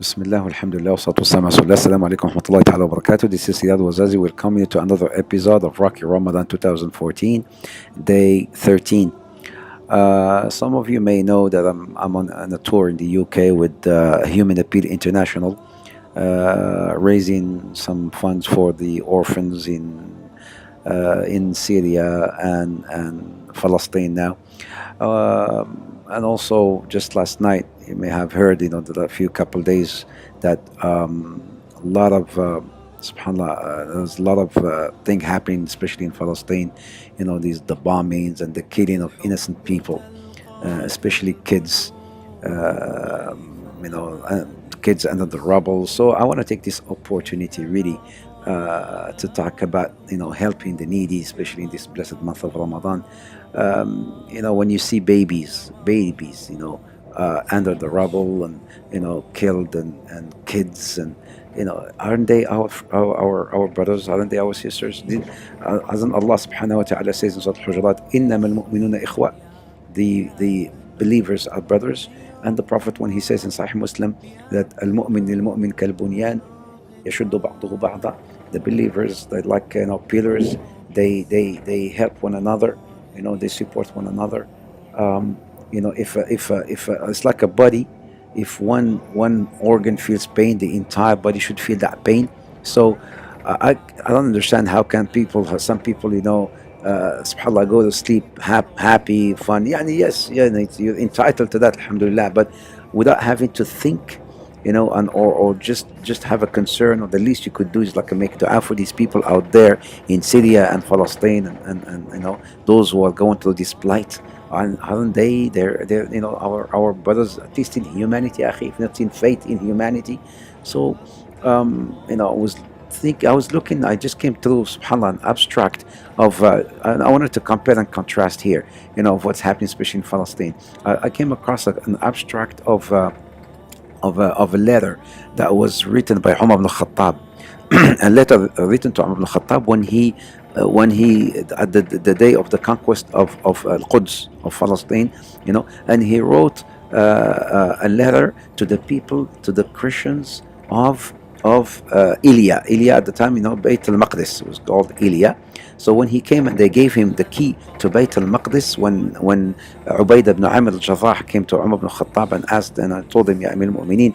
Bismillah, alhamdulillah, wa salatu wassalam ala rasulillah. Assalamu alaikum wa rahmatullahi ta'ala wa barakatuh. This is Riad Ouarzazi. Welcome you to another episode of ROC Your Ramadan 2014, day 13. Some of you may know that I'm on a tour in the UK with Human Appeal International, raising some funds for the orphans in Syria and Palestine now. And also, just last night, you may have heard, that a few couple days that a lot of, subhanAllah, there's a lot of thing happening, especially in Palestine. The bombings and the killing of innocent people, especially kids. Kids under the rubble. So I want to take this opportunity really to talk about helping the needy, especially in this blessed month of Ramadan. When you see babies, under the rubble and killed, and kids, and aren't they our brothers? Aren't they our sisters? Hasn't Allah subhanahu wa ta'ala says in Surah Al-Hujurat, إِنَّمَا الْمُؤْمِنُونَ إِخْوَةٌ, the believers are brothers. And the Prophet, when he says in Sahih Muslim that al-mu'min lil-mu'min kal-bunyan yashuddu ba'duhu ba'da, the believers, they're like pillars. They help one another. They support one another. If it's like a body. If one organ feels pain, the entire body should feel that pain. So I don't understand how can some people subhanAllah, go to sleep happy, fun. Yes, you're entitled to that, alhamdulillah, but without having to think, or just have a concern. Or the least you could do is like make dua for these people out there in Syria and Palestine, and those who are going through this plight. And aren't they're our brothers, at least in humanity, akhi, if not in faith, in humanity. So I was looking, I just came through, subhanAllah, an abstract of, and I wanted to compare and contrast here, of what's happening, especially in Palestine. I came across an abstract of a letter that was written by Umar ibn Khattab, a letter written to Umar ibn Khattab when he at the day of the conquest of Al-Quds, of Palestine, and he wrote a letter to the people, to the Christians of Ilya. Ilya at the time, Bayt al-Maqdis was called Ilya. So when he came and they gave him the key to Bayt al-Maqdis, when Ubayd ibn Amr al-Jarrah came to Umar ibn Khattab and asked, and I told him, Ya Amir al-Mu'mineen,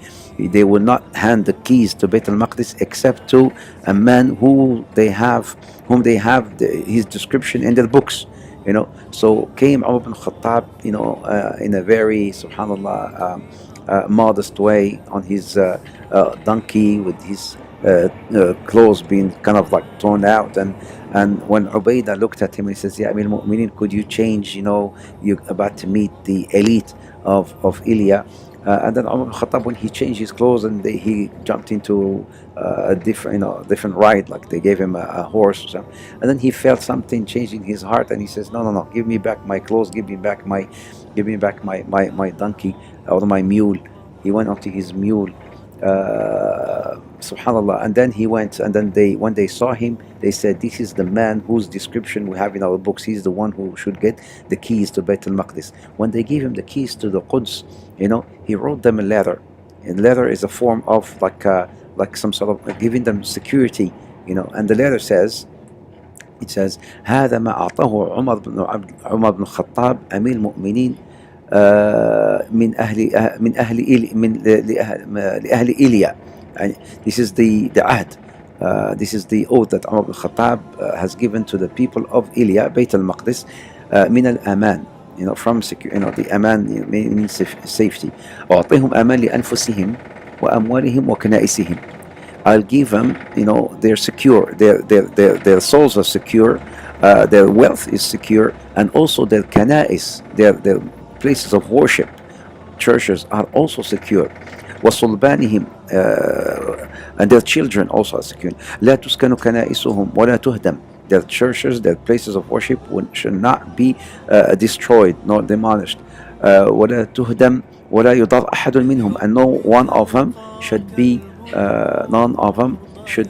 they will not hand the keys to Bayt al-Maqdis except to a man whom they have his description in their books. So came Umar ibn Khattab, in a very, subhanAllah, modest way, on his donkey, with his clothes being kind of like torn out, and when Ubaidah looked at him, he says, Ya Amir al-Mu'mineen, could you change, you're about to meet the elite of Ilya. And then Umar ibn Khattab, when he changed his clothes and he jumped into a different ride, like they gave him a horse or something, and then he felt something changing his heart, and he says, no, give me back my clothes, give me back my donkey, or my mule. He went onto his mule, subhanAllah, and then he went, and then when they saw him, they said, this is the man whose description we have in our books. He's the one who should get the keys to Bayt al-Maqdis. When they gave him the keys to the Quds, he wrote them a letter. And letter is a form of like some sort of giving them security, and the letter says, it says, هذا ما أعطاه عمر بن الخطاب أمير المؤمنين لأهل إيليا. And this is the ahd. This is the oath that Umar ibn Khattab has given to the people of Ilya, Bayt al-Maqdis, min al-aman, from secure, the aman means safety. أعطيهم أمان لأنفسهم وأموالهم وكنائسهم. I'll give them, they're secure, their souls are secure, their wealth is secure, and also their kana'is, their places of worship, churches, are also secure. وصلبانهم, and their children also are secure. لا تسكن كنائسهم ولا تهدم. Their churches, their places of worship should not be destroyed nor demolished. ولا تهدم ولا يضر أحد منهم, and none of them should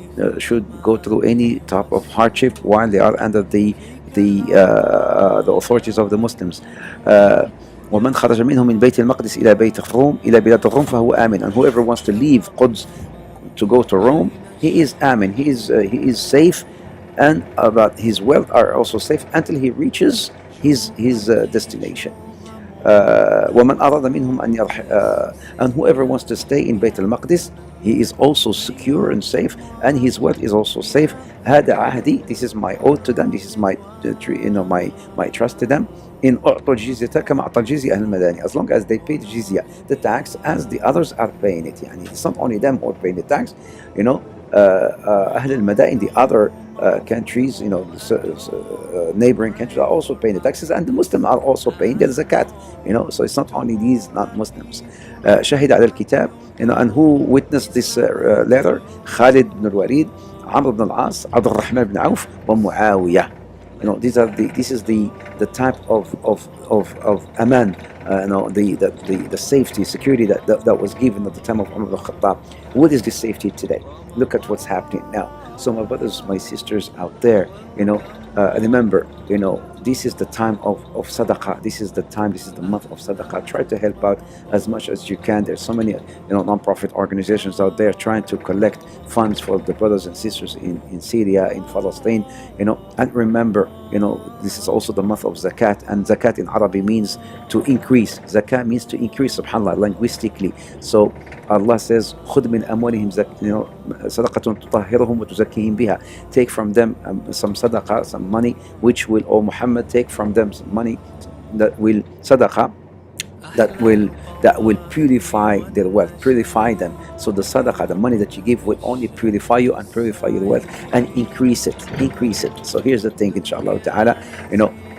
go through any type of hardship while they are under the authorities of the Muslims. ومن خرج منه من بيت المقدس إلى بيت الروم إلى بلاد الروم فهو آمن. And whoever wants to leave Quds to go to Rome, he is آمن, he is safe, and about his wealth are also safe until he reaches his destination. ومن أراد منهم أن يرح and whoever wants to stay in Bayt al-Maqdis, he is also secure and safe, and his wealth is also safe. هذا عهدي, this is my oath to them, this is my my trust to them. إن أعطوا الجزية كما أعطى الجزية أهل المداني, as long as they pay the jizya, the tax, as the others are paying it. يعني it's not only them who are paying the tax, أهل المدائن, the other countries, neighboring countries are also paying the taxes, and the Muslims are also paying their zakat. So it's not only these non-Muslims. شهد على الكتاب, and who witnessed this letter? Khalid ibn al-Walid, Amr ibn al-As, Abd al-Rahman ibn Auf, and Muawiyah. This is the type of aman, the safety, security that was given at the time of Umar ibn Khattab. What is the safety today? Look at what's happening now. So my brothers, my sisters out there, remember, this is the time of sadaqah. This is the time, this is the month of sadaqah. Try to help out as much as you can. There's so many, non-profit organizations out there trying to collect funds for the brothers and sisters in Syria, in Palestine, and remember, this is also the month of zakat, and zakat in Arabic means to increase. Zakat means to increase, subhanAllah, linguistically. So Allah says, خُذْ مِنْ أَمْوَالِهِمْ صَدَقَةٌ تُطَهِّرُهُمْ وَتُزَكِّيهِمْ بِهَا. Take from them some sadaqah, some money, which will, O Muhammad, take from them some money that will sadaqah, that will purify their wealth, purify them. So the sadaqah, the money that you give, will only purify you and purify your wealth and increase it. So here's the thing, inshallah ta'ala,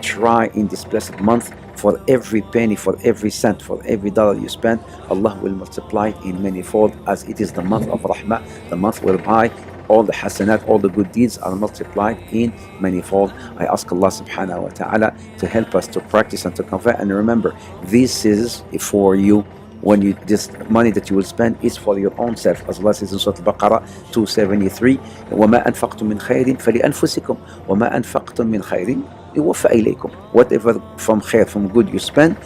try in this blessed month, for every penny, for every cent, for every dollar you spend, Allah will multiply it in manifold, as it is the month of rahmah, the month whereby all the hasanat, all the good deeds are multiplied in manifold. I ask Allah subhanahu wa ta'ala to help us to practice and to convert. And remember, this is for you. When this money that you will spend is for your own self, as Allah says in Surah Al-Baqarah 273, وَمَا أَنفَقْتُم مِّن خَيْرٍ فَلِأَنفُسِكُمْ وَمَا أَنفَقْتُم مِّن خَيْرٍ يُوَفَّ إِلَيْكُمْ. Whatever from khair, from good you spend,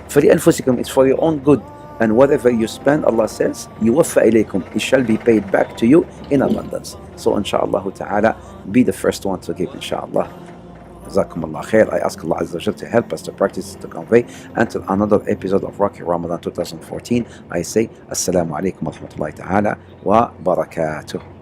فَلِأَنفُسِكُمْ, it's for your own good. And whatever you spend, Allah says, يُوَفَّ إِلَيْكُمْ, it shall be paid back to you in abundance. So inshallah ta'ala, be the first one to give, inshallah. Jazakum Allah khair. I ask Allah Azza wa Jal to help us to practice, to convey. Until another episode of ROC Your Ramadan 2014, I say Assalamu alaikum wa rahmatullahi ta'ala wa barakatuh.